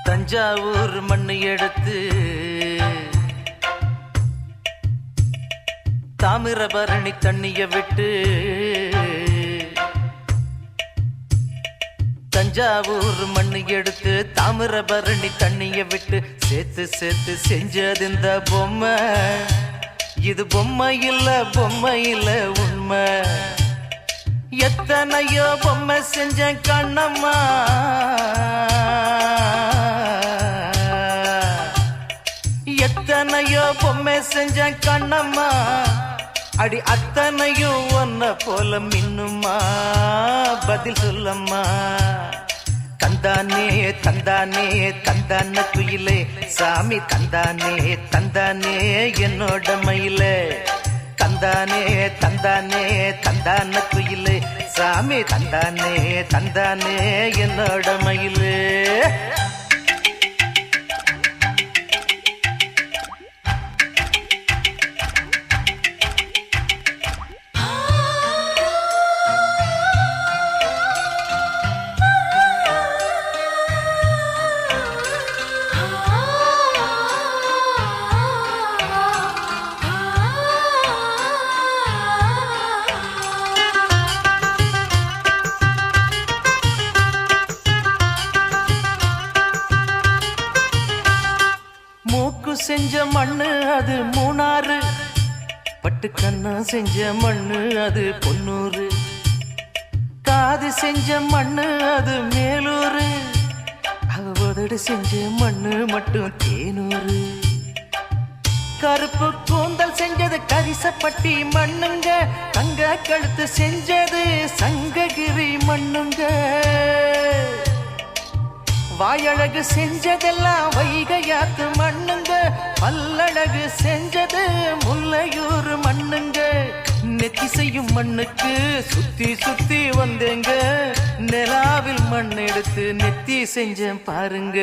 தஞ்சாவூர் மண்ணு எடுத்து தாமிரபரணி தண்ணிய விட்டு தஞ்சாவூர் மண்ணு எடுத்து தாமிரபரணி தண்ணிய விட்டு சேர்த்து சேர்த்து செஞ்சது இந்த பொம்மை. இது பொம்மை இல்ல உண்மை. எத்தனையோ பொம்மை செஞ்ச கண்ணம்மா, எத்தனையோ பொம்மை செஞ்ச கண்ணம்மா, அடி அத்தனையும் ஒன்ன போல மின்னுமா, பதில் சொல்லம்மா. தந்தானே தந்தானே தந்தான குயிலே சாமி, தந்தானே தந்தானே என்னோட மயிலே. தந்தானே தந்தானே தந்தான குயிலே சாமி, தந்தானே தந்தானே என்னோட மயிலே. மூக்கு செஞ்ச மண்ணு அது மூணாறு, பட்டு கண்ணா செஞ்ச மண்ணு அது பொன்னூறு, காது செஞ்ச மண்ணு அது மேலூரு, அவதடு செஞ்ச மண்ணு மட்டும் தேனூரு. கருப்பு கூந்தல் செஞ்சது கரிசப்பட்டி மண்ணுங்க, தங்க கழுத்து செஞ்சது சங்ககிரி மண்ணுங்க. வாயழகு செஞ்சதெல்லாம் வைகையாத்து மண்ணுங்க, பல்லழகு செஞ்சது முல்லையூர் மண்ணுங்க. நெத்தி செய்யும் மண்ணுக்கு சுத்தி சுத்தி வந்தேங்க, நிலாவில் மண் எடுத்து நெத்தி செஞ்சேன் பாருங்க.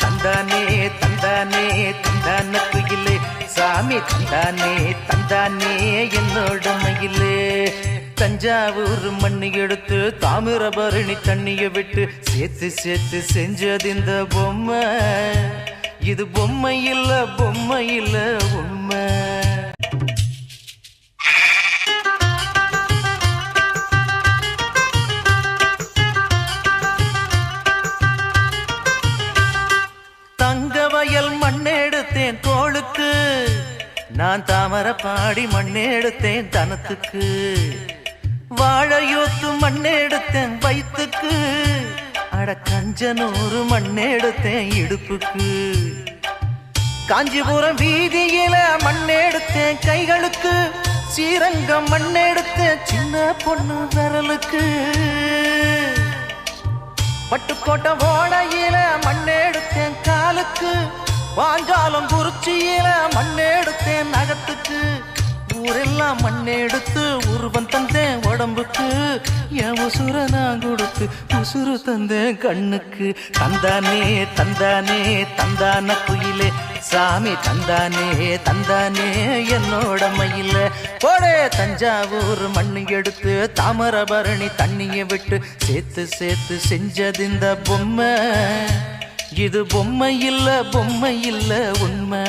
தந்தானே தந்தானே தந்தான குயிலே சாமி, தந்தானே தந்தானே என்னோட மயிலே. தஞ்சாவூர் மண்ணு எடுத்து தாமிரபரணி தண்ணிய விட்டு சேர்த்து சேர்த்து செஞ்சது இந்த பொம்மை. இது பொம்மை இல்ல உண்மை. தங்க வயல் மண்ணெடுத்தேன் தோளுக்கு, நான் தாமரப்பாடி மண்ணெடுத்தேன் தனத்துக்கு. வாழையோத்து மண்ணெடுத்தேன் வயிற்றுக்கு, அட கஞ்சனூறு மண்ணெடுத்தேன் இடுப்புக்கு. காஞ்சிபுரம் வீதியில மண்ணெடுத்தேன் கைகளுக்கு, ஸ்ரீரங்கம் மண்ணெடுத்தேன் சின்ன பொண்ணு விரலுக்கு. பட்டுக்கோட்டை ஓடையில மண்ணெடுத்தேன் காலுக்கு, வாஞ்சாலம் குறிச்சியில மண்ணெடுத்தேன் நகத்துக்கு. ஊரெல்லாம் மண்ணெடுத்து உருவம் தந்தேன் உடம்புக்கு, என் உசுர நான் கொடுத்து உசுறு தந்தேன் கண்ணுக்கு. தந்தானே தந்தானே தந்தான குயிலே சாமி, தந்தானே தந்தானே என்னோட மயில. போடே தஞ்சாவூர் மண்ணு எடுத்து தாமிரபரணி தண்ணிய விட்டு சேர்த்து சேர்த்து செஞ்சது இந்த பொம்மை. இது பொம்மை இல்ல உண்மை.